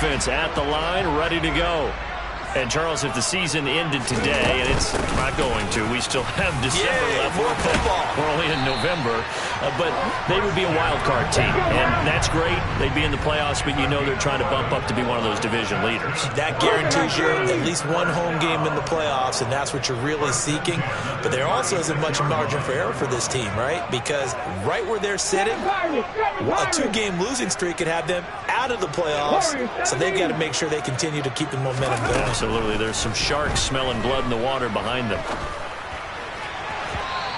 defense at the line, ready to go. And, Charles, if the season ended today, and it's not going to, we still have December left. More football. We're only in November. But they would be a wild card team. And that's great. They'd be in the playoffs, but you know they're trying to bump up to be one of those division leaders. That guarantees you at least one home game in the playoffs, and that's what you're really seeking. But there also isn't much margin for error for this team, right? Because right where they're sitting, a two-game losing streak could have them out of the playoffs. So they've got to make sure they continue to keep the momentum going. Absolutely. There's some sharks smelling blood in the water behind them.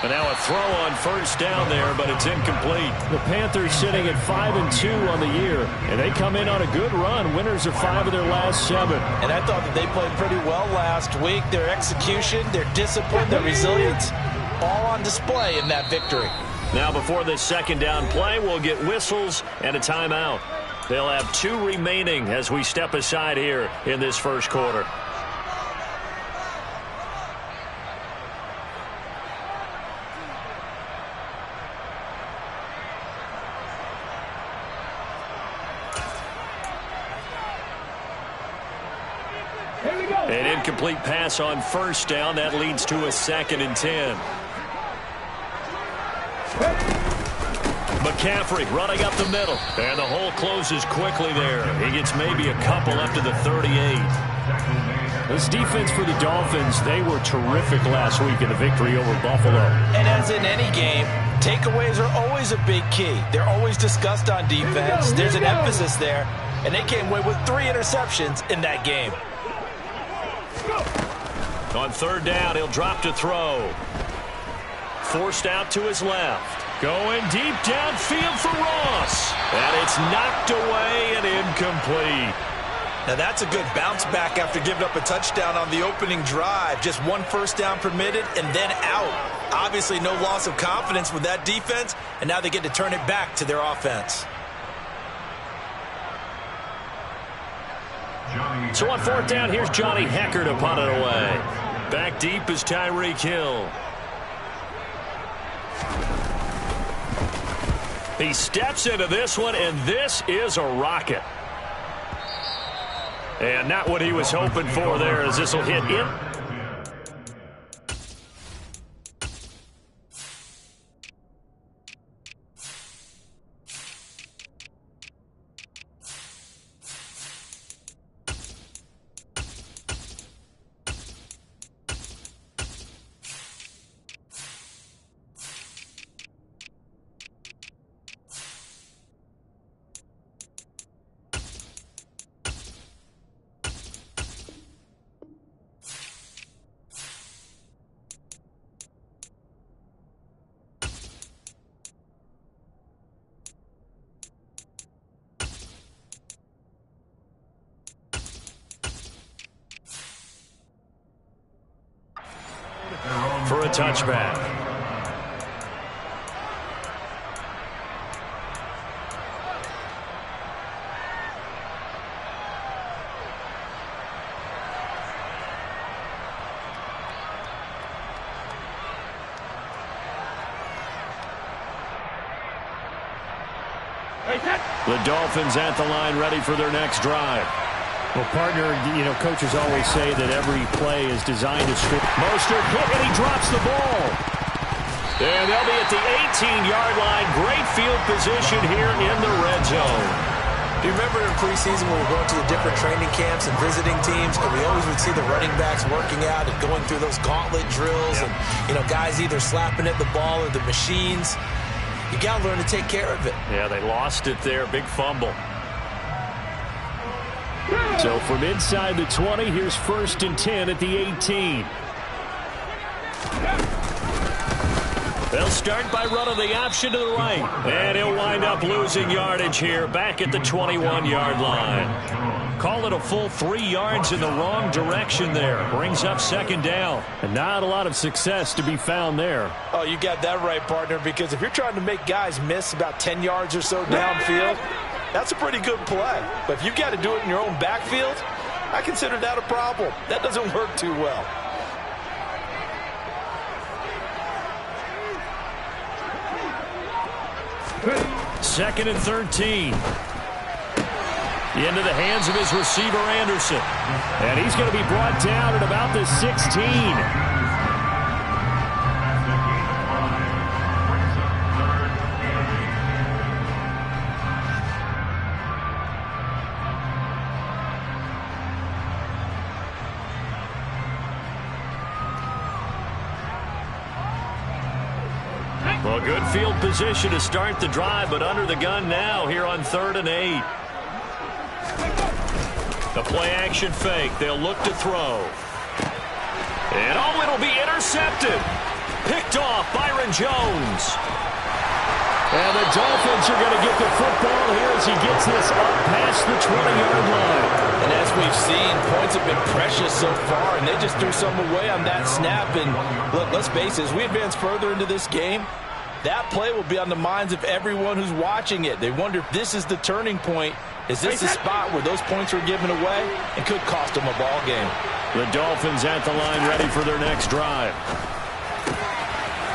But now a throw on first down there, but it's incomplete. The Panthers sitting at 5-2 on the year, and they come in on a good run. Winners of 5 of their last 7. And I thought that they played pretty well last week. Their execution, their discipline, their resilience, all on display in that victory. Now before this second down play, we'll get whistles and a timeout. They'll have 2 remaining as we step aside here in this first quarter. An incomplete pass on first down. That leads to a 2nd and 10. McCaffrey running up the middle. And the hole closes quickly there. He gets maybe a couple up to the 38. This defense for the Dolphins, they were terrific last week in the victory over Buffalo. And as in any game, takeaways are always a big key. They're always discussed on defense. There's an emphasis there. And they came away with 3 interceptions in that game. On third down, he'll drop to throw. Forced out to his left. Going deep downfield for Ross. And it's knocked away and incomplete. Now that's a good bounce back after giving up a touchdown on the opening drive. Just 1 first down permitted and then out. Obviously no loss of confidence with that defense, and now they get to turn it back to their offense. So on fourth down, here's Johnny Hecker to punt it away. Back deep is Tyreek Hill. He steps into this one, and this is a rocket. And not what he was hoping for there, as this will hit him. For a touchback. The Dolphins at the line, ready for their next drive. Well, partner, coaches always say that every play is designed to score. Mostert hit, and he drops the ball. And they'll be at the 18-yard line. Great field position here in the red zone. Do you remember in preseason when we were going to the different training camps and visiting teams, and we always would see the running backs working out and going through those gauntlet drills, and guys either slapping at the ball or the machines. You got to learn to take care of it. Yeah, they lost it there. Big fumble. So from inside the 20, here's 1st and 10 at the 18. They'll start by running the option to the right. And he'll wind up losing yardage here back at the 21-yard line. Call it a full 3 yards in the wrong direction there. Brings up 2nd down. And not a lot of success to be found there. Oh, you got that right, partner, because if you're trying to make guys miss about 10 yards or so downfield, that's a pretty good play. But if you've got to do it in your own backfield, I consider that a problem. That doesn't work too well. Second and 13. Into the hands of his receiver, Anderson. And he's going to be brought down at about the 16. Well, good field position to start the drive, but under the gun now here on 3rd and 8. The play-action fake. They'll look to throw. And, oh, it'll be intercepted. Picked off Byron Jones. And the Dolphins are going to get the football here as he gets this up past the 20-yard line. And as we've seen, points have been precious so far, and they just threw some away on that snap. And, look, let's face it, as we advance further into this game, that play will be on the minds of everyone who's watching it. They wonder if this is the turning point. Is this the spot where those points were given away and could cost them a ball game? The Dolphins at the line ready for their next drive.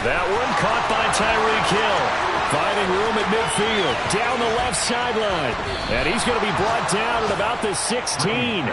That one caught by Tyreek Hill. Finding room at midfield. Down the left sideline. And he's going to be brought down at about the 16.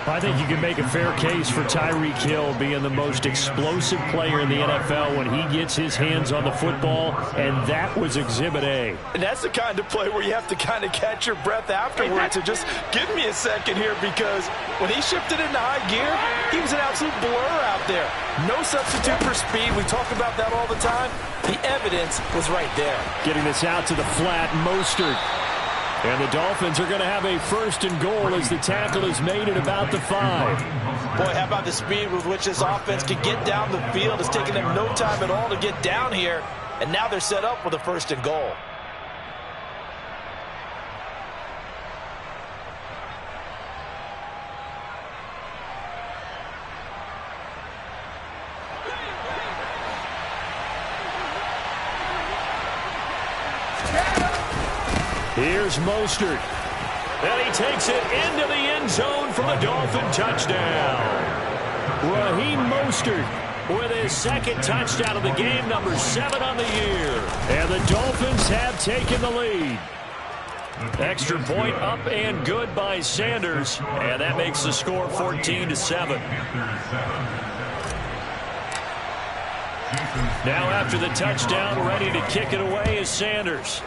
I think you can make a fair case for Tyreek Hill being the most explosive player in the NFL when he gets his hands on the football, and that was Exhibit A. And that's the kind of play where you have to kind of catch your breath afterwards and just give me a second here, because when he shifted into high gear, he was an absolute blur out there. No substitute for speed. We talk about that all the time. The evidence was right there. Getting this out to the flat, Mostert. And the Dolphins are going to have a 1st and goal as the tackle is made at about the 5. Boy, how about the speed with which this offense can get down the field? It's taken them no time at all to get down here. And now they're set up with a 1st and goal. Here's Mostert. And he takes it into the end zone for the Dolphin touchdown. Raheem Mostert with his 2nd touchdown of the game, number 7 on the year. And the Dolphins have taken the lead. Extra point up and good by Sanders. And that makes the score 14-7. Now after the touchdown, ready to kick it away is Sanders.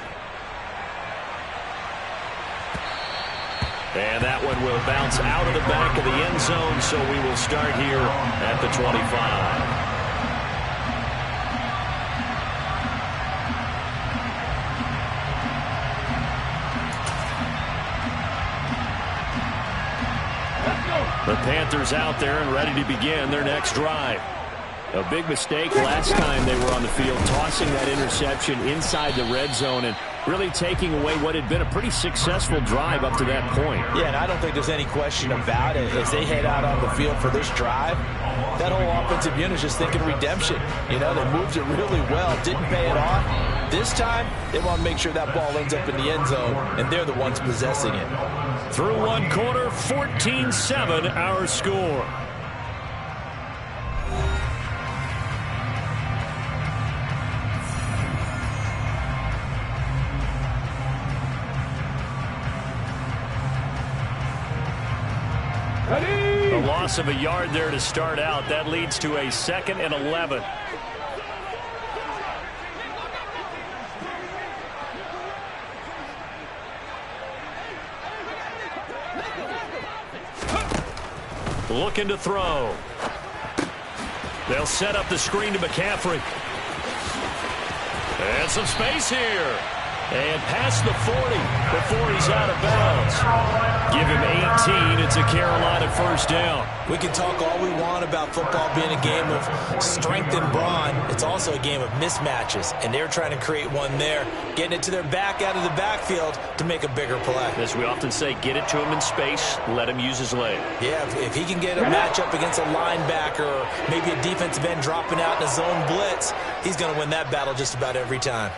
And that one will bounce out of the back of the end zone, so we will start here at the 25. The Panthers out there and ready to begin their next drive. A big mistake last time they were on the field, tossing that interception inside the red zone and really taking away what had been a pretty successful drive up to that point. Yeah, and I don't think there's any question about it. As they head out on the field for this drive, that whole offensive unit is just thinking redemption. You know, they moved it really well, didn't pay it off. This time, they want to make sure that ball ends up in the end zone, and they're the ones possessing it. Through one quarter, 14-7 our score. A loss of a yard there to start out. That leads to a 2nd and 11. Looking to throw. They'll set up the screen to McCaffrey. And some space here. And past the 40 before he's out of bounds. Give him 18. It's a Carolina 1st down. We can talk all we want about football being a game of strength and brawn. It's also a game of mismatches, and they're trying to create one there, getting it to their back out of the backfield to make a bigger play. As we often say, get it to him in space, let him use his leg. Yeah, if he can get a matchup against a linebacker or maybe a defensive end dropping out in a zone blitz, he's going to win that battle just about every time.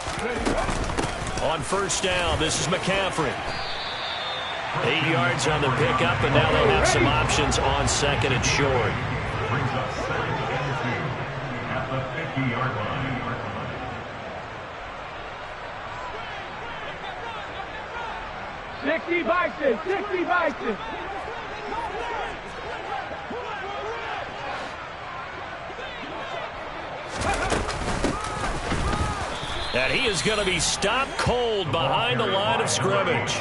On 1st down, this is McCaffrey. 8 yards on the pickup, and now they have some options on 2nd and short. At the 50-yard line. 60 Bison, 60 Bison. And he is going to be stopped cold behind the line of scrimmage.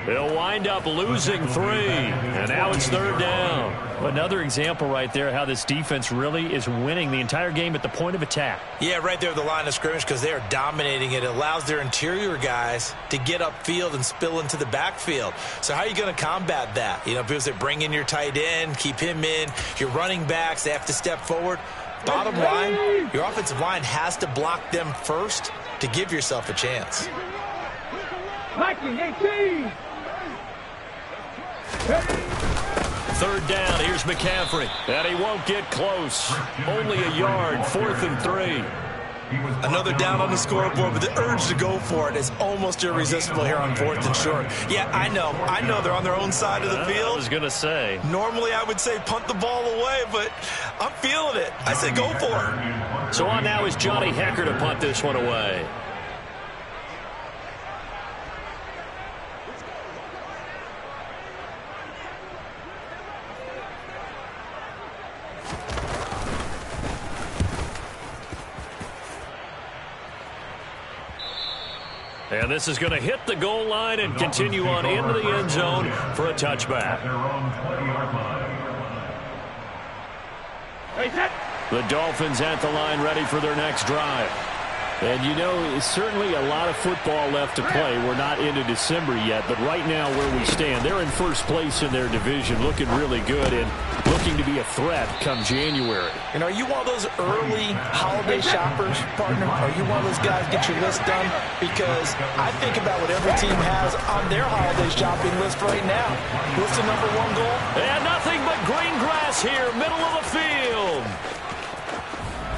He'll wind up losing 3. And now it's 3rd down. Another example right there how this defense really is winning the entire game at the point of attack. Yeah, right there at the line of scrimmage because they are dominating it. It allows their interior guys to get upfield and spill into the backfield. So how are you going to combat that? You know, because they bring in your tight end, keep him in. Your running backs, they have to step forward. Bottom line, your offensive line has to block them first to give yourself a chance. Mikey, 18. 3rd down, here's McCaffrey. And he won't get close. Only a yard, 4th and 3. Another down on the scoreboard, but the urge to go for it is almost irresistible here on 4th and short. Yeah, I know they're on their own side of the field. I was going to say. Normally I would say punt the ball away, but I'm feeling it. I say go for it. So on now is Johnny Hecker to punt this one away. And this is going to hit the goal line and continue on into the end zone for a touchback. The Dolphins at the line ready for their next drive. And, you know, certainly a lot of football left to play. We're not into December yet, but right now where we stand, they're in first place in their division, looking really good and looking to be a threat come January. And are you one of those early holiday shoppers, partner? Are you one of those guys get your list done? Because I think about what every team has on their holiday shopping list right now. What's the number 1 goal? And nothing but green grass here, middle of the field.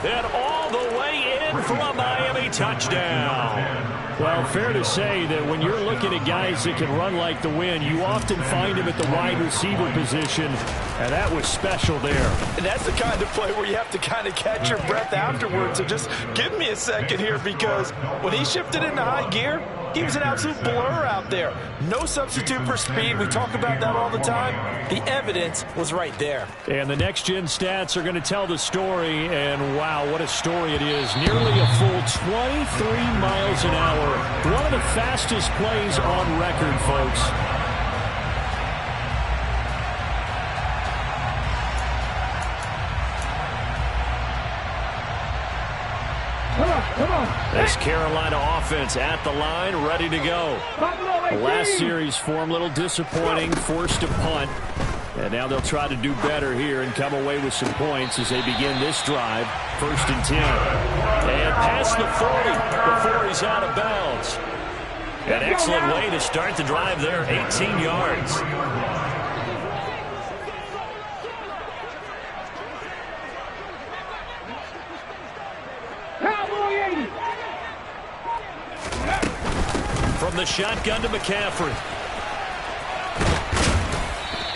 And all the way in for a Miami touchdown. Well, fair to say that when you're looking at guys that can run like the wind, you often find them at the wide receiver position, and that was special there. And that's the kind of play where you have to kind of catch your breath afterwards. So just give me a second here, because when he shifted into high gear, he was an absolute blur out there. No substitute for speed. We talk about that all the time. The evidence was right there. And the next-gen stats are going to tell the story, and wow, what a story it is. Nearly a full 23 miles an hour. One of the fastest plays on record, folks. Come on. This Carolina offense at the line, ready to go. Last series form, a little disappointing, forced to punt. And now they'll try to do better here and come away with some points as they begin this drive. 1st and 10. And past the 40 before he's out of bounds. An excellent way to start the drive there, 18 yards. From the shotgun to McCaffrey.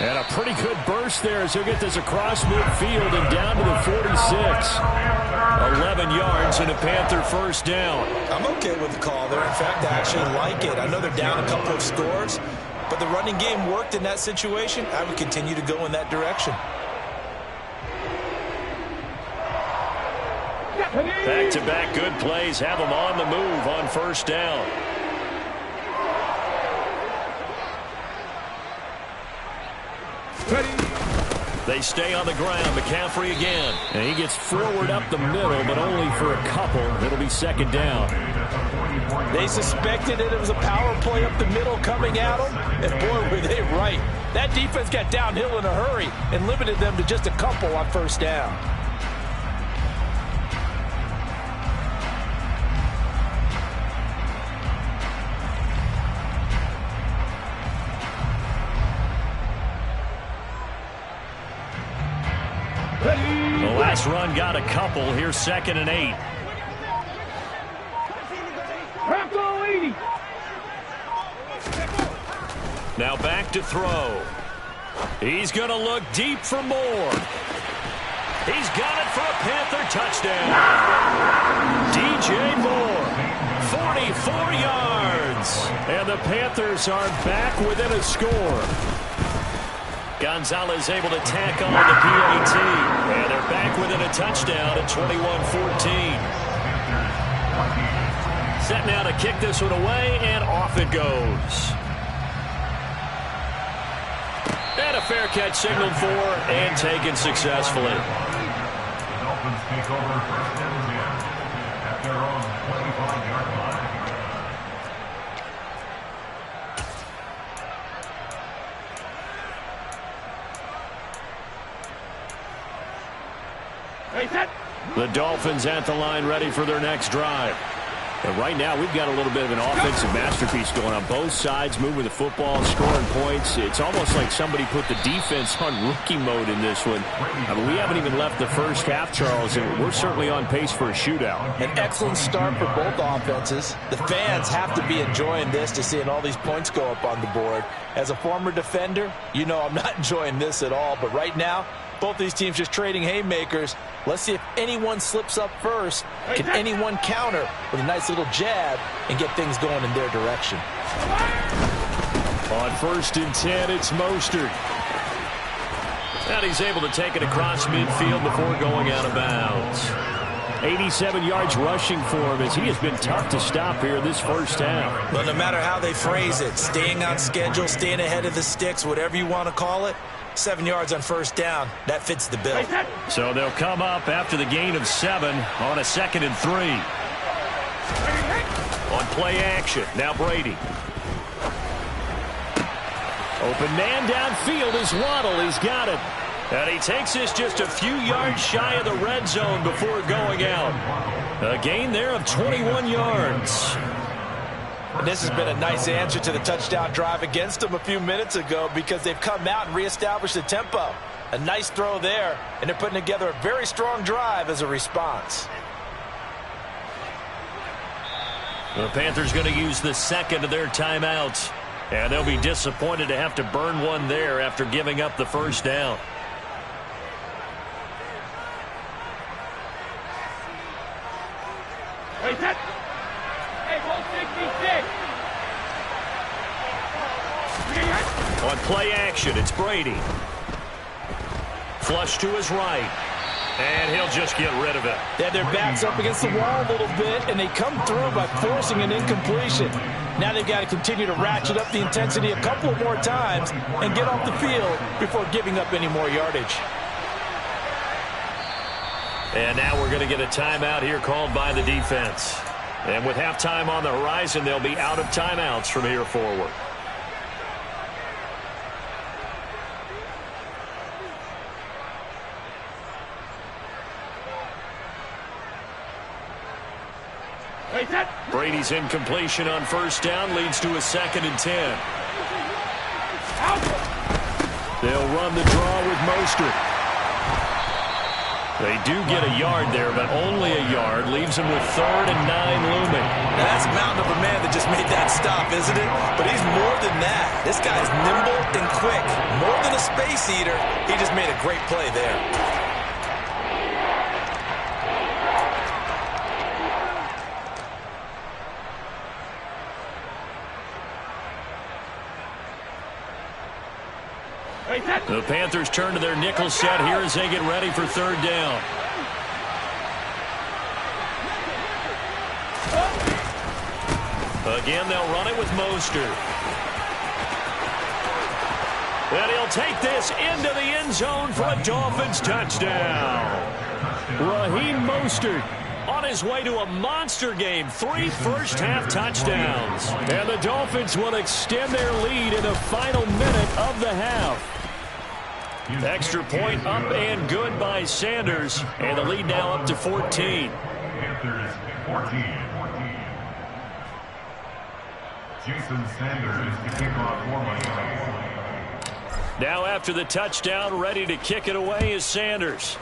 And a pretty good burst there as he'll get this across midfield and down to the 46. 11 yards and a Panther 1st down. I'm okay with the call there. In fact, I actually like it. I know they're down a couple of scores, but the running game worked in that situation. I would continue to go in that direction. Back-to-back good plays have them on the move on 1st down. They stay on the ground. McCaffrey again. And he gets forward up the middle, but only for a couple. It'll be 2nd down. They suspected that it was a power play up the middle coming at them, and boy, were they right. That defense got downhill in a hurry and limited them to just a couple on 1st down. The last run got a couple. Here's 2nd and 8. Now back to throw. He's going to look deep for more. He's got it for a Panther touchdown. DJ Moore. 44 yards. And the Panthers are back within a score. Gonzalez able to tack on the PAT. And they're back within a touchdown at 21-14. Set now to kick this one away, and off it goes. And a fair catch signaled for and taken successfully. The Dolphins take over first and 10 at their own 25-yard line. The Dolphins at the line, ready for their next drive. And right now, we've got a little bit of an offensive masterpiece going on both sides, moving the football, scoring points. It's almost like somebody put the defense on rookie mode in this one. I mean, we haven't even left the first half, Charles, and we're certainly on pace for a shootout. An excellent start for both offenses. The fans have to be enjoying this to seeing all these points go up on the board. As a former defender, you know I'm not enjoying this at all. But right now, both these teams just trading haymakers. Let's see if anyone slips up first. Can anyone counter with a nice little jab and get things going in their direction? On 1st and 10, it's Mostert. And he's able to take it across midfield before going out of bounds. 87 yards rushing for him as he has been tough to stop here this first half. But no matter how they phrase it, staying on schedule, staying ahead of the sticks, whatever you want to call it, 7 yards on first down, that fits the bill. So they'll come up after the gain of 7 on a 2nd and 3. On play action, now Brady. Open man downfield is Waddle. He's got it. And he takes this just a few yards shy of the red zone before going out. A gain there of 21 yards. And this has been a nice answer to the touchdown drive against them a few minutes ago because they've come out and reestablished the tempo. A nice throw there, and they're putting together a very strong drive as a response. The Panthers going to use the second of their timeouts. And they'll be disappointed to have to burn one there after giving up the first down. Hey, set. Hey, 166. On play action, it's Brady. Flush to his right. And he'll just get rid of it. They had their backs up against the wall a little bit, and they come through by forcing an incompletion. Now they've got to continue to ratchet up the intensity a couple more times and get off the field before giving up any more yardage. And now we're going to get a timeout here called by the defense. And with halftime on the horizon, they'll be out of timeouts from here forward. Brady's incompletion on first down leads to a 2nd and 10. They'll run the draw with Mostert. They do get a yard there, but only a yard. Leaves them with 3rd and 9 looming. Now that's a mountain of a man that just made that stop, isn't it? But he's more than that. This guy's nimble and quick. More than a space eater, he just made a great play there. The Panthers turn to their nickel set here as they get ready for 3rd down. Again, they'll run it with Mostert. And he'll take this into the end zone for a Dolphins touchdown. Raheem Mostert on his way to a monster game. 3 first-half touchdowns. And the Dolphins will extend their lead in the final minute of the half. Extra point up and good by Sanders. And the lead now up to 14. Panthers 14. Jason Sanders to kick off for Miami. Now after the touchdown, ready to kick it away is Sanders.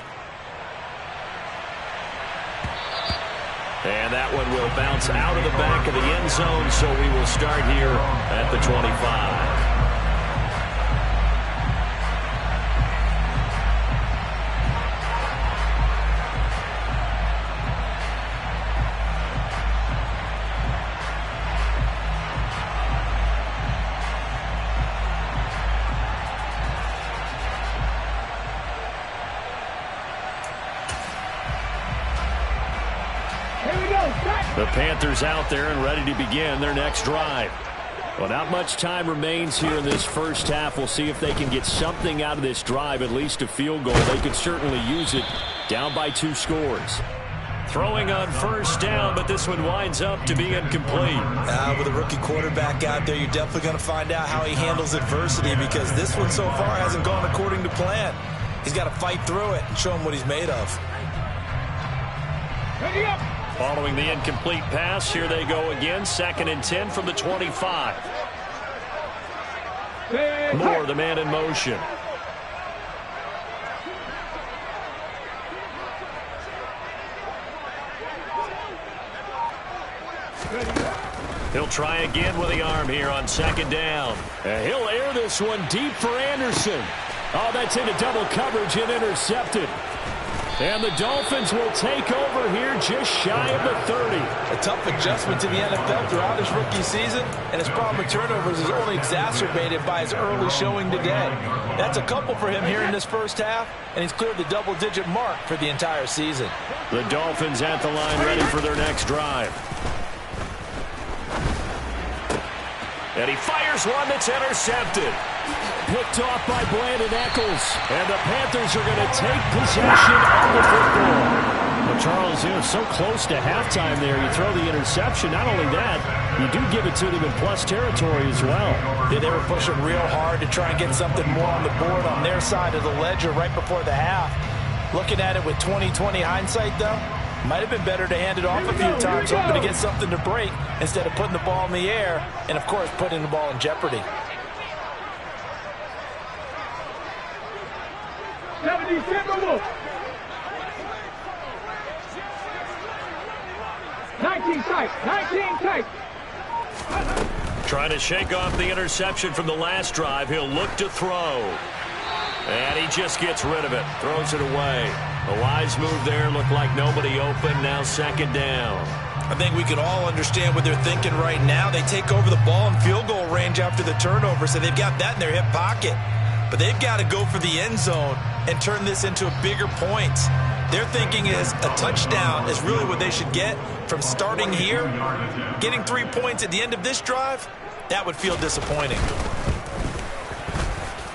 And that one will bounce out of the back of the end zone, so we will start here at the 25. The Panthers out there and ready to begin their next drive. Well, not much time remains here in this first half. We'll see if they can get something out of this drive, at least a field goal. They could certainly use it, down by 2 scores. Throwing on first down, but this one winds up to be incomplete. With a rookie quarterback out there, you're definitely going to find out how he handles adversity, because this one so far hasn't gone according to plan. He's got to fight through it and show him what he's made of. Ready up. Following the incomplete pass, here they go again. 2nd and 10 from the 25. Moore, the man in motion. He'll try again with the arm here on 2nd down. And he'll air this one deep for Anderson. Oh, that's into double coverage and intercepted. And the Dolphins will take over here just shy of the 30. A tough adjustment to the NFL throughout his rookie season, and his problem with turnovers is only exacerbated by his early showing today. That's a couple for him here in this first half, and he's cleared the double-digit mark for the entire season. The Dolphins at the line ready for their next drive. And he fires one that's intercepted. Picked off by Brandon Eccles. And the Panthers are going to take possession of the football. Well, Charles, so close to halftime there. You throw the interception. Not only that, you do give it to them in plus territory as well. Yeah, they were pushing real hard to try and get something more on the board on their side of the ledger right before the half. Looking at it with 20/20 hindsight, though, might have been better to hand it off a few times, hoping to get something to break instead of putting the ball in the air and, of course, putting the ball in jeopardy. 19 tight. 19 tight. Trying to shake off the interception from the last drive. He'll look to throw. And he just gets rid of it. Throws it away. A wise move there. Looked like nobody open. Now 2nd down. I think we can all understand what they're thinking right now. They take over the ball in field goal range after the turnover, so they've got that in their hip pocket. But they've got to go for the end zone and turn this into a bigger point. Their thinking is a touchdown is really what they should get from starting here. Getting 3 points at the end of this drive, that would feel disappointing.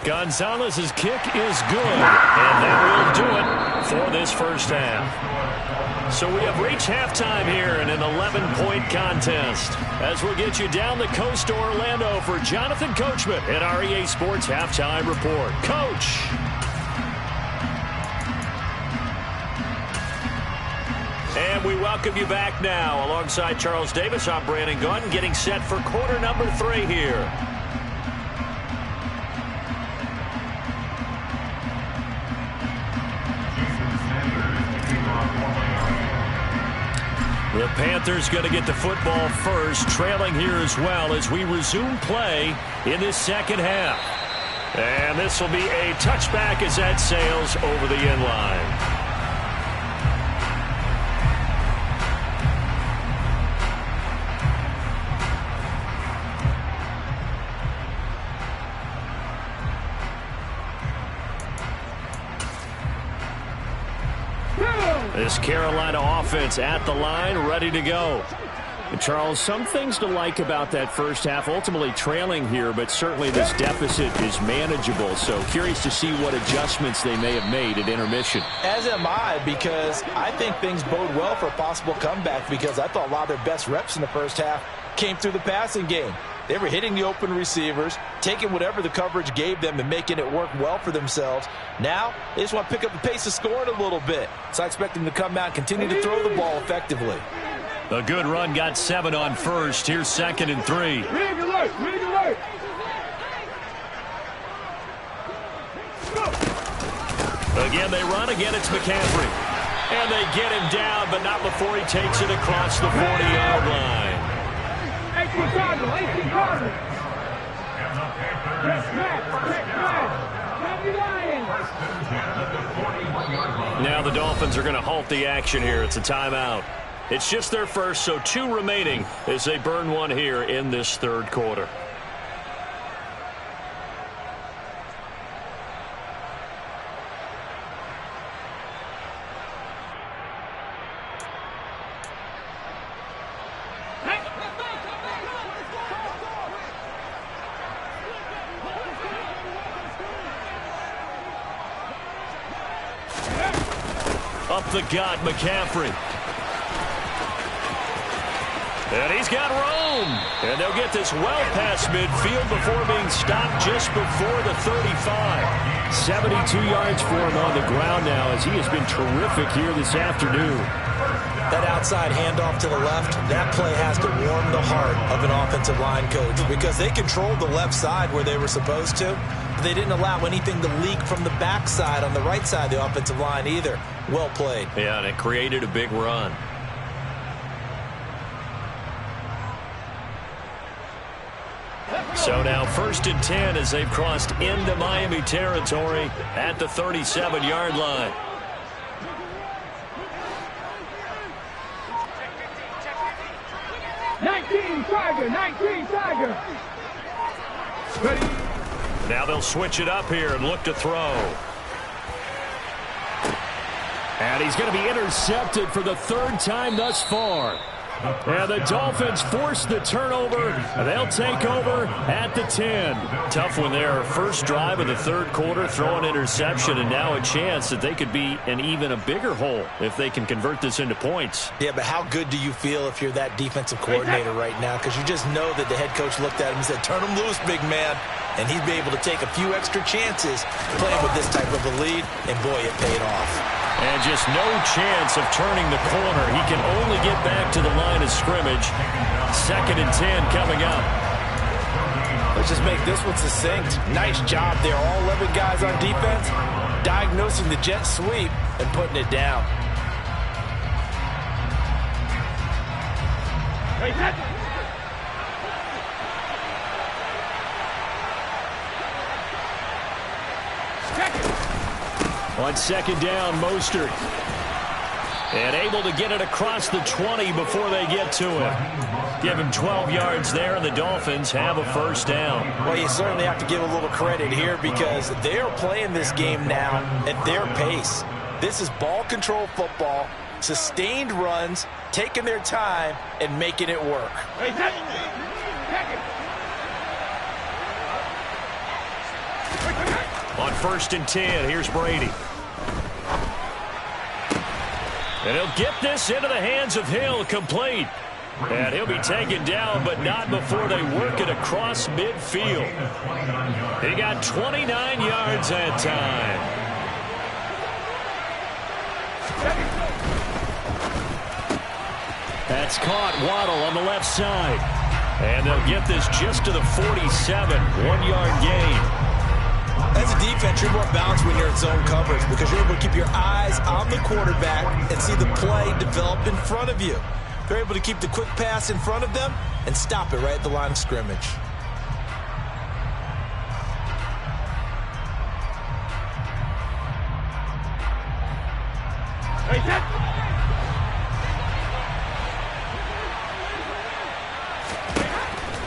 Gonzalez's kick is good, and that will do it for this first half. So we have reached halftime here in an 11-point contest. As we'll get you down the coast to Orlando for Jonathan Coachman at our EA Sports Halftime Report. Coach. And we welcome you back now. Alongside Charles Davis, I'm Brandon Gunn, getting set for quarter number 3 here. The Panthers going to get the football first, trailing here as well as we resume play in this second half. And this will be a touchback as that sails over the end line. This Carolina offense at the line, ready to go. And Charles, some things to like about that first half. Ultimately trailing here, but certainly this deficit is manageable. So curious to see what adjustments they may have made at intermission. As am I, because I think things bode well for a possible comeback, because I thought a lot of their best reps in the first half came through the passing game. They were hitting the open receivers, taking whatever the coverage gave them and making it work well for themselves. Now, they just want to pick up the pace of scoring a little bit. So I expect them to come out and continue to throw the ball effectively. A good run, got 7 on first. Here's 2nd and 3. Rig alert. Rig alert. Again, they run. Again, it's McCaffrey. And they get him down, but not before he takes it across the 40-yard line. 18 Cardinal. 18 Cardinal. Check back. Now the Dolphins are going to halt the action here. It's a timeout. It's just their first, so 2 remaining as they burn one here in this third quarter. Up the gut, McCaffrey. And he's got room. And they'll get this well past midfield before being stopped just before the 35. 72 yards for him on the ground now as he has been terrific here this afternoon. That outside handoff to the left, that play has to warm the heart of an offensive line coach because they controlled the left side where they were supposed to. But they didn't allow anything to leak from the backside on the right side of the offensive line either. Well played. Yeah, and it created a big run. So now 1st and 10 as they've crossed into Miami territory at the 37-yard line. Tiger. Ready? Now they'll switch it up here and look to throw. And he's going to be intercepted for the 3rd time thus far. And the Dolphins force the turnover. They'll take over at the 10. Tough one there. First drive of the 3rd quarter, throw an interception, and now a chance that they could be in even a bigger hole if they can convert this into points. Yeah, but how good do you feel if you're that defensive coordinator right now? Because you just know that the head coach looked at him and said, turn him loose, big man. And he'd be able to take a few extra chances playing with this type of a lead, and boy, it paid off. And just no chance of turning the corner. He can only get back to the line of scrimmage. 2nd and 10 coming up. Let's just make this one succinct. Nice job there. All 11 guys on defense diagnosing the jet sweep and putting it down. On 2nd down, Mostert. And able to get it across the 20 before they get to him. Give him 12 yards there, and the Dolphins have a 1st down. Well, you certainly have to give a little credit here because they are playing this game now at their pace. This is ball control football, sustained runs, taking their time, and making it work. On 1st and 10, here's Brady. And he'll get this into the hands of Hill, complete. And he'll be taken down, but not before they work it across midfield. He got 29 yards that time. That's caught. Waddle on the left side. And they'll get this just to the 47, 1-yard gain. As a defense, you're more balanced when you're in zone coverage because you're able to keep your eyes on the quarterback and see the play develop in front of you. They're able to keep the quick pass in front of them and stop it right at the line of scrimmage.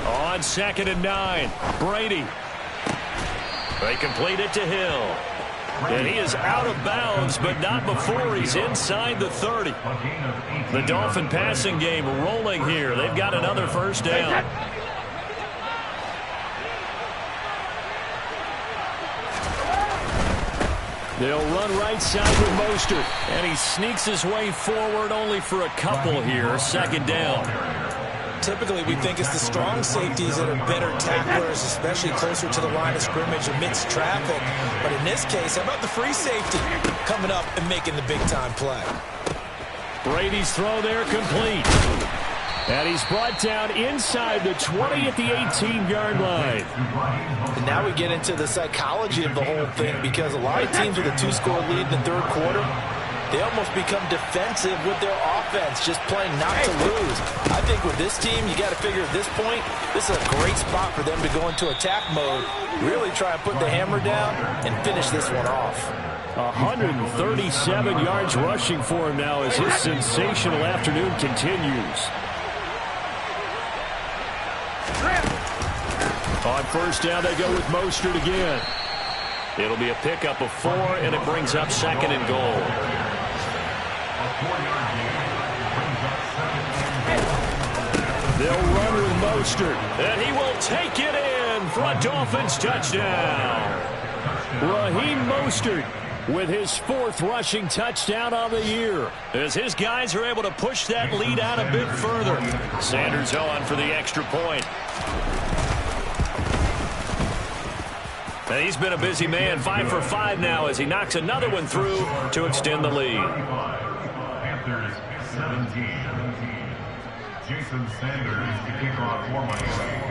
On 2nd and 9, Brady. They complete it to Hill. And he is out of bounds, but not before he's inside the 30. The Dolphin passing game rolling here. They've got another 1st down. They'll run right side with Mostert. And he sneaks his way forward only for a couple here. 2nd down. Typically, we think it's the strong safeties that are better tacklers, especially closer to the line of scrimmage amidst traffic. But in this case, how about the free safety coming up and making the big-time play? Brady's throw there complete. And he's brought down inside the 20 at the 18-yard line. And now we get into the psychology of the whole thing because a lot of teams with a 2-score lead in the 3rd quarter, they almost become defensive with their offense, just playing not to lose. I think with this team, you got to figure at this point, this is a great spot for them to go into attack mode, really try and put the hammer down and finish this one off. 137 yards rushing for him now as his sensational afternoon continues. On 1st down, they go with Mostert again. It'll be a pickup of 4, and it brings up 2nd and goal. They'll run with Mostert. And he will take it in for a Dolphins touchdown. Raheem Mostert with his 4th rushing touchdown on the year. As his guys are able to push that lead out a bit further. Sanders on for the extra point. And he's been a busy man, 5 for 5 now as he knocks another one through to extend the lead. Panthers 17. Jason Sanders to kick off for Miami.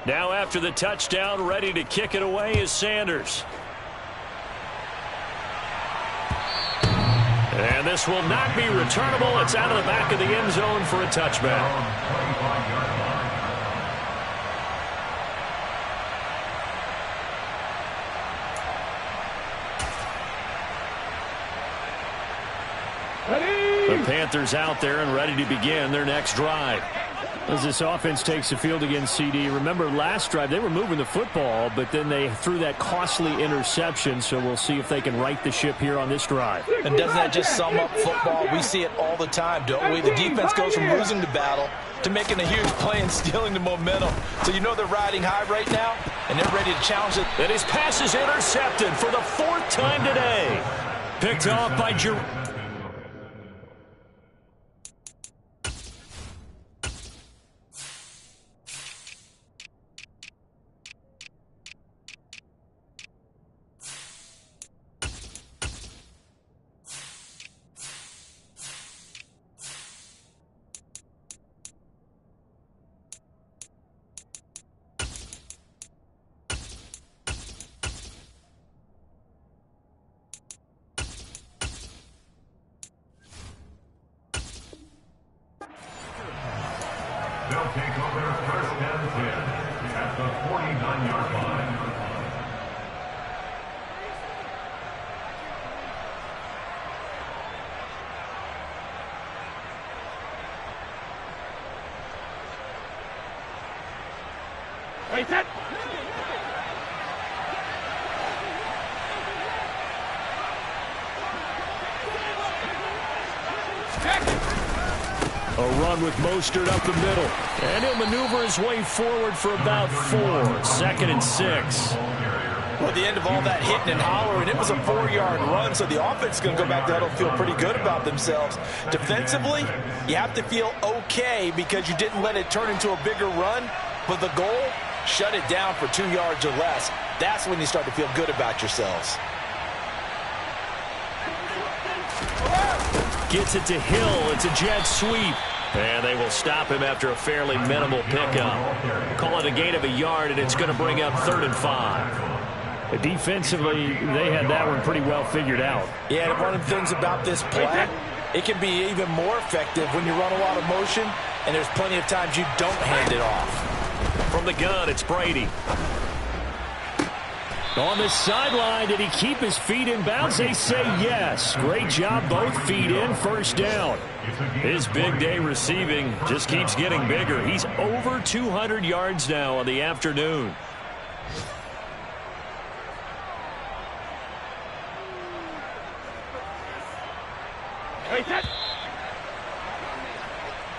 Now after the touchdown, ready to kick it away is Sanders. And this will not be returnable. It's out of the back of the end zone for a touchback. The Panthers out there and ready to begin their next drive. As this offense takes the field against CD, remember last drive they were moving the football, but then they threw that costly interception, so we'll see if they can right the ship here on this drive. And doesn't that just sum up football? We see it all the time, don't we? The defense goes from losing the battle to making a huge play and stealing the momentum. So you know they're riding high right now, and they're ready to challenge it. And his pass is intercepted for the 4th time today. Picked off by They'll take over 1st and 10 at the 49-yard line. Wait, set. a run with Mostert up the middle. And he'll maneuver his way forward for about 4. 2nd and 6. Well, at the end of all that hitting and hollering, it was a 4-yard run, so the offense is going to go back to huddle, feel pretty good about themselves. Defensively, you have to feel okay because you didn't let it turn into a bigger run, but the goal, shut it down for 2 yards or less. That's when you start to feel good about yourselves. Gets it to Hill. It's a jet sweep. And they will stop him after a fairly minimal pickup. Call it a gain of a yard, and it's going to bring up 3rd and 5. Defensively, they had that one pretty well figured out. Yeah, and one of the things about this play, it can be even more effective when you run a lot of motion, and there's plenty of times you don't hand it off. From the gun, it's Brady. On the sideline, did he keep his feet in bounds? They say yes. Great job, both feet in, 1st down. His big day receiving just keeps getting bigger. He's over 200 yards now on the afternoon.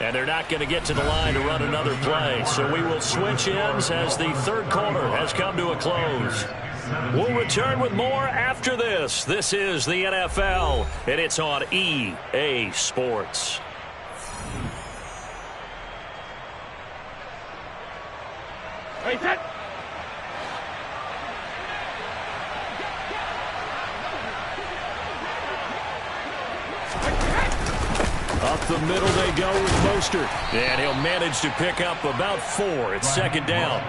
And they're not going to get to the line to run another play. So we will switch ends as the 3rd quarter has come to a close. We'll return with more after this. This is the NFL, and it's on EA Sports. Wait, set. Up the middle they go with Mostert. And he'll manage to pick up about 4. It's 2nd down.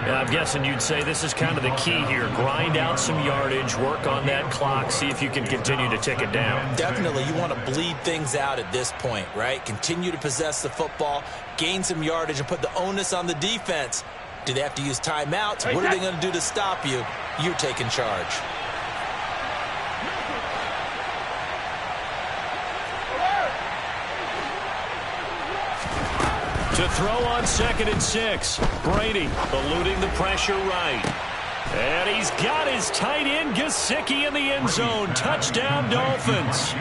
And I'm guessing you'd say this is kind of the key here. Grind out some yardage, work on that clock, see if you can continue to tick it down. Definitely, you want to bleed things out at this point, right? Continue to possess the football, gain some yardage, and put the onus on the defense. Do they have to use timeouts? What are they going to do to stop you? You're taking charge. To throw on 2nd and 6. Brady eluding the pressure right. And he's got his tight end Gesicki in the end zone. Touchdown, Dolphins.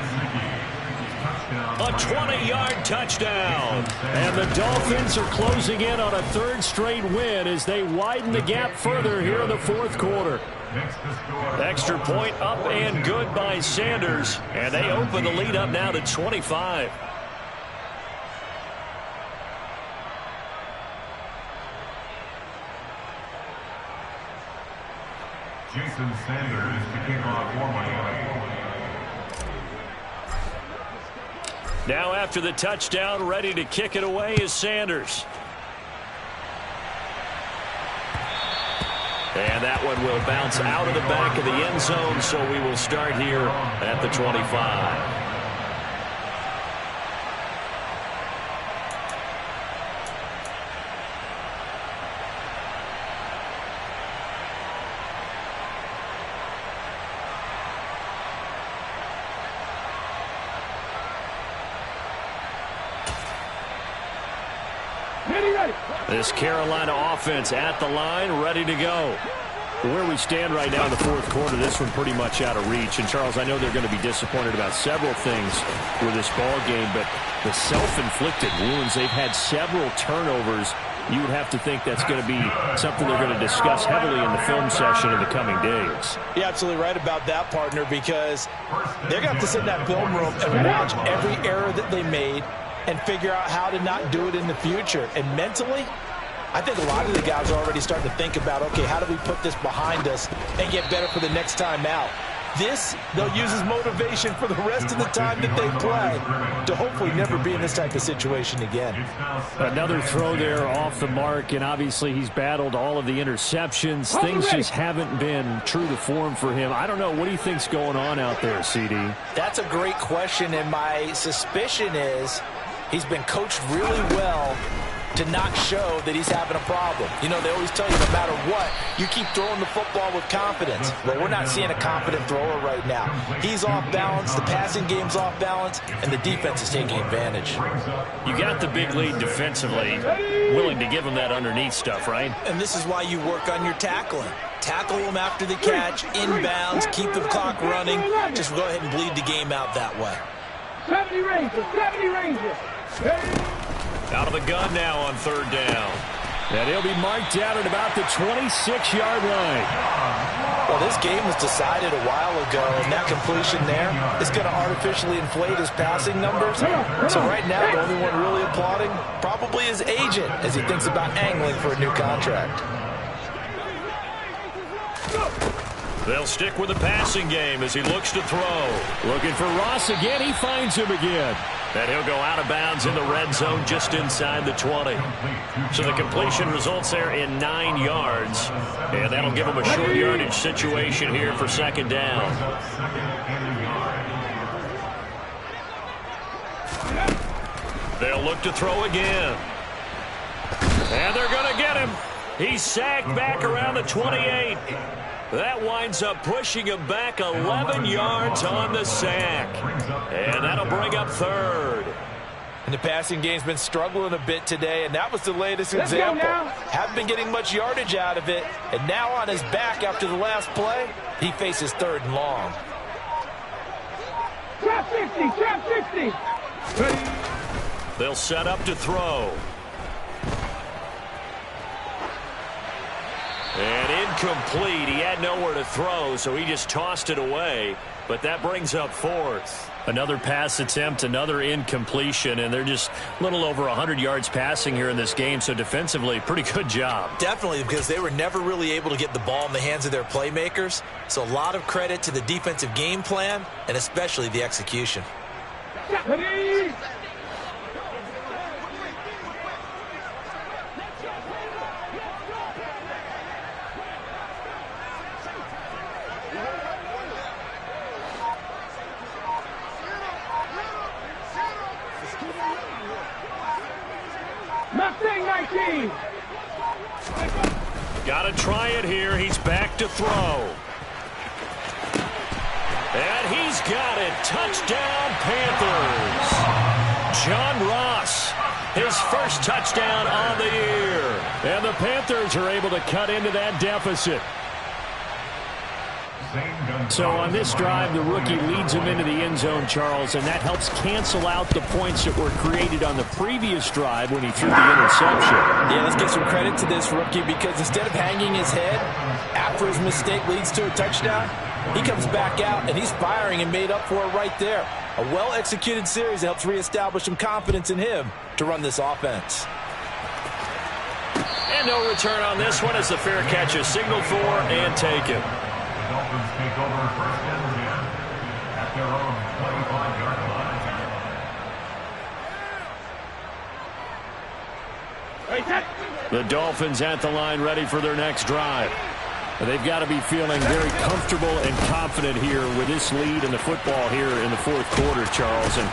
A 20-yard touchdown. And the Dolphins are closing in on a third straight win as they widen the gap further here in the fourth quarter. Extra point up and good by Sanders. And they open the lead up now to 25. Jason Sanders to kick off for Miami. Now after the touchdown, ready to kick it away is Sanders. And that one will bounce out of the back of the end zone, so we will start here at the 25. This Carolina offense at the line, ready to go. Where we stand right now in the fourth quarter, this one pretty much out of reach. And, Charles, I know they're going to be disappointed about several things with this ball game, but the self-inflicted wounds, they've had several turnovers. You would have to think that's going to be something they're going to discuss heavily in the film session in the coming days. You're absolutely right about that, partner, because they're going to have to sit in that film room and watch every error that they made and figure out how to not do it in the future. And mentally, I think a lot of the guys are already starting to think about, okay, how do we put this behind us and get better for the next time out? This, they'll use as motivation for the rest of the time that they play to hopefully never be in this type of situation again. Another throw there off the mark, and obviously he's battled all of the interceptions. Things just haven't been true to form for him. I don't know. What do you think's going on out there, CD? That's a great question, and my suspicion is he's been coached really well to not show that he's having a problem. You know, they always tell you no matter what, you keep throwing the football with confidence. Well, we're not seeing a confident thrower right now. He's off balance, the passing game's off balance, and the defense is taking advantage. You got the big lead defensively, willing to give him that underneath stuff, right? And this is why you work on your tackling. Tackle them after the catch, inbounds, keep the clock running. Just go ahead and bleed the game out that way. 70 Rangers. Out of the gun now on third down. And he'll be marked down at about the 26-yard line. Well, this game was decided a while ago, and that completion there is going to artificially inflate his passing numbers. So right now, the only one really applauding probably his agent as he thinks about angling for a new contract. They'll stick with the passing game as he looks to throw. Looking for Ross again. He finds him again. And he'll go out of bounds in the red zone just inside the 20. So the completion results there in 9 yards. And that'll give him a short yardage situation here for second down. They'll look to throw again. And they're going to get him. He's sagged back around the 28. That winds up pushing him back 11 yards on the sack. And that'll bring up third. And the passing game's been struggling a bit today, and that was the latest example. Haven't been getting much yardage out of it, and now on his back after the last play, he faces third and long. Trap 60. They'll set up to throw. And incomplete. He had nowhere to throw, so he just tossed it away. But that brings up fourth. Another pass attempt, another incompletion, and they're just a little over 100 yards passing here in this game, so defensively, pretty good job. Definitely, because they were never really able to get the ball in the hands of their playmakers. So a lot of credit to the defensive game plan, and especially the execution. Got to try it here. He's back to throw. And he's got it. Touchdown, Panthers. John Ross, his first touchdown on the year. And the Panthers are able to cut into that deficit. So on this drive, the rookie leads him into the end zone, Charles, and that helps cancel out the points that were created on the previous drive when he threw the interception. Yeah, let's give some credit to this rookie because instead of hanging his head after his mistake leads to a touchdown, he comes back out and he's firing and made up for it right there. A well-executed series that helps reestablish some confidence in him to run this offense. And no return on this one as the fair catch is signaled for and taken. The Dolphins take over first and 10 at their own 25-yard line. The Dolphins at the line ready for their next drive. They've got to be feeling very comfortable and confident here with this lead in the football here in the fourth quarter, Charles. And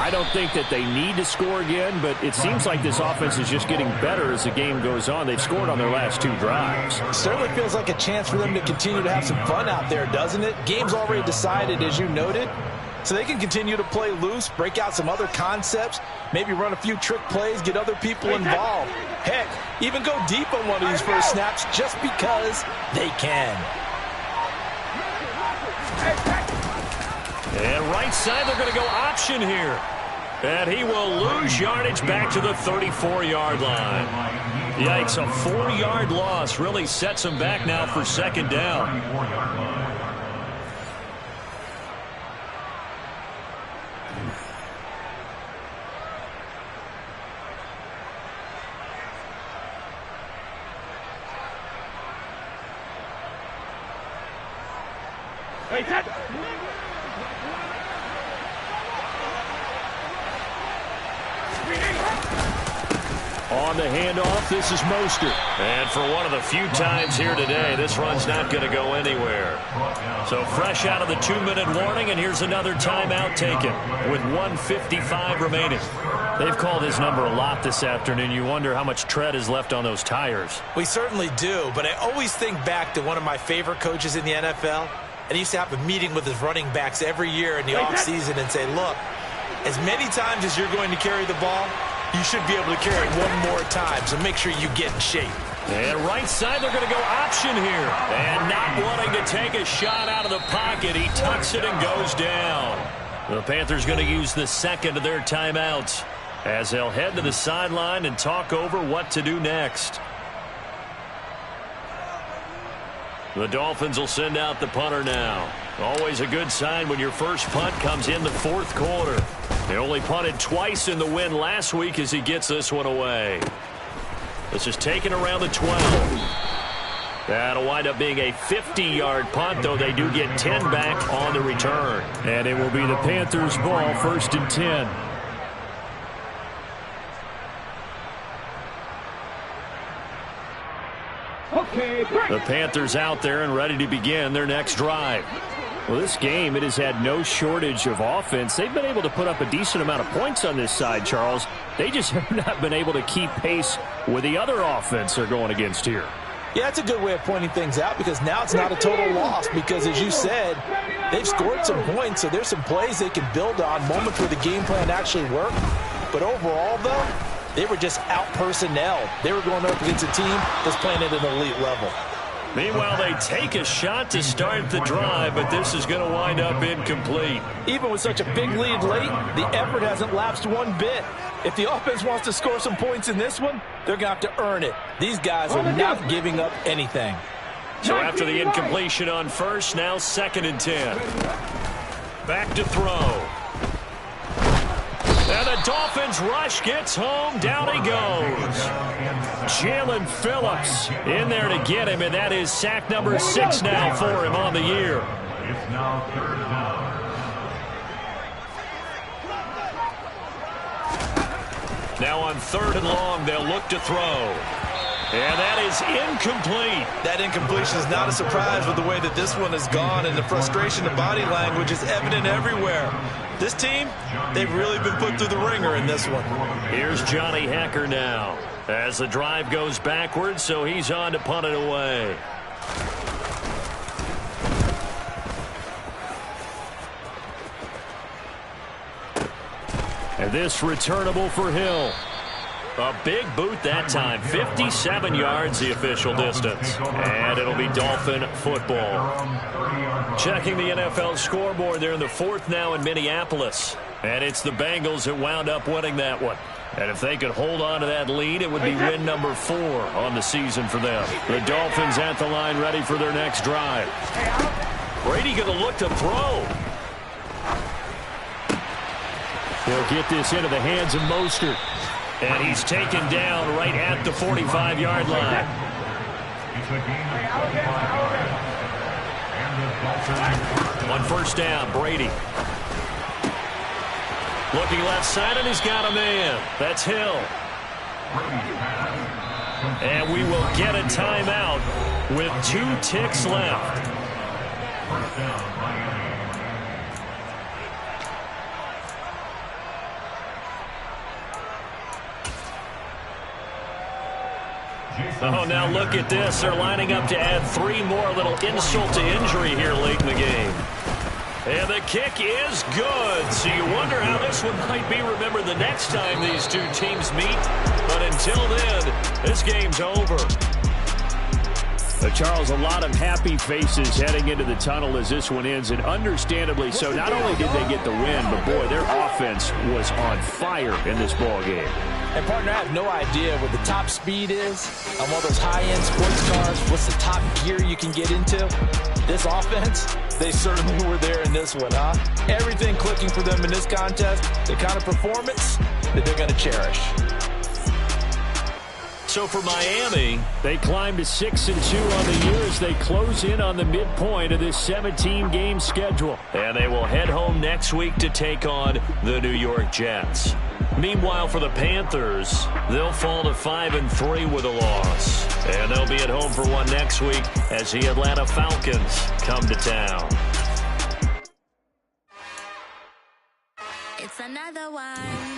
I don't think that they need to score again, but it seems like this offense is just getting better as the game goes on. They've scored on their last two drives. It certainly feels like a chance for them to continue to have some fun out there, doesn't it? Game's already decided, as you noted. So they can continue to play loose, break out some other concepts, maybe run a few trick plays, get other people involved. Heck, even go deep on one of these first snaps just because they can. And right side, they're going to go option here. And he will lose yardage back to the 34-yard line. Yikes, a 4-yard loss really sets him back now for second down. On the handoff, this is Mostert. And for one of the few times here today, this run's not going to go anywhere. So fresh out of the 2-minute warning, and here's another timeout taken with 1:55 remaining. They've called his number a lot this afternoon. You wonder how much tread is left on those tires. We certainly do, but I always think back to one of my favorite coaches in the NFL, and he used to have a meeting with his running backs every year in the offseason and say, look, as many times as you're going to carry the ball, you should be able to carry it one more time, so make sure you get in shape. And right side, they're going to go option here. And not wanting to take a shot out of the pocket, he tucks it and goes down. The Panthers going to use the second of their timeouts as they'll head to the sideline and talk over what to do next. The Dolphins will send out the punter now. Always a good sign when your first punt comes in the fourth quarter. They only punted twice in the win last week as he gets this one away. This is taken around the 12. That'll wind up being a 50-yard punt, though they do get 10 back on the return. And it will be the Panthers' ball, 1st and 10. The Panthers out there and ready to begin their next drive. Well, this game, it has had no shortage of offense. They've been able to put up a decent amount of points on this side, Charles. They just have not been able to keep pace with the other offense they're going against here. Yeah, that's a good way of pointing things out because now it's not a total loss because, as you said, they've scored some points, so there's some plays they can build on, moments where the game plan actually worked. But overall, though, they were just out-personnelled. They were going up against a team that's playing at an elite level. Meanwhile, they take a shot to start the drive, but this is going to wind up incomplete. Even with such a big lead late, the effort hasn't lapsed one bit. If the offense wants to score some points in this one, they're going to have to earn it. These guys are not giving up anything. So after the incompletion on first, now 2nd and 10. Back to throw. And the Dolphins rush gets home. Down he goes. Jalen Phillips in there to get him, and that is sack number 6 now for him on the year. It's now 3rd down. Now on 3rd and long, they'll look to throw. And that is incomplete. That incompletion is not a surprise with the way that this one has gone, and the frustration of body language is evident everywhere. This team, they've really been put through the ringer in this one. Here's Johnny Hecker now as the drive goes backwards, so he's on to punt it away. And this returnable for Hill. A big boot that time. 57 yards the official distance. And it'll be Dolphin football. Checking the NFL scoreboard, they're in the fourth now in Minneapolis. And it's the Bengals that wound up winning that one. And if they could hold on to that lead, it would be win number 4 on the season for them. The Dolphins at the line ready for their next drive. Brady going to look to throw. He'll get this into the hands of Mostert. And he's taken down right at the 45-yard line. It's a gain of 25 yards. And the Dolphins On first down, Brady. Looking left side, and he's got a man. That's Hill. And we will get a timeout with 2 ticks left. first down, Miami. Oh, now look at this. They're lining up to add 3 more. Little insult to injury here late in the game. And the kick is good. So you wonder how this one might be remembered the next time these 2 teams meet. But until then, this game's over. Charles, a lot of happy faces heading into the tunnel as this one ends, and understandably so. Not only did they get the win, but boy, their offense was on fire in this ball game. And, partner, I have no idea what the top speed is on one of those high-end sports cars. What's the top gear you can get into? This offense, they certainly were there in this one, huh? Everything clicking for them in this contest, the kind of performance that they're going to cherish. So for Miami, they climb to 6-2 on the year as they close in on the midpoint of this 17-game schedule. And they will head home next week to take on the New York Jets. Meanwhile, for the Panthers, they'll fall to 5-3 with a loss. And they'll be at home for one next week as the Atlanta Falcons come to town. It's another one.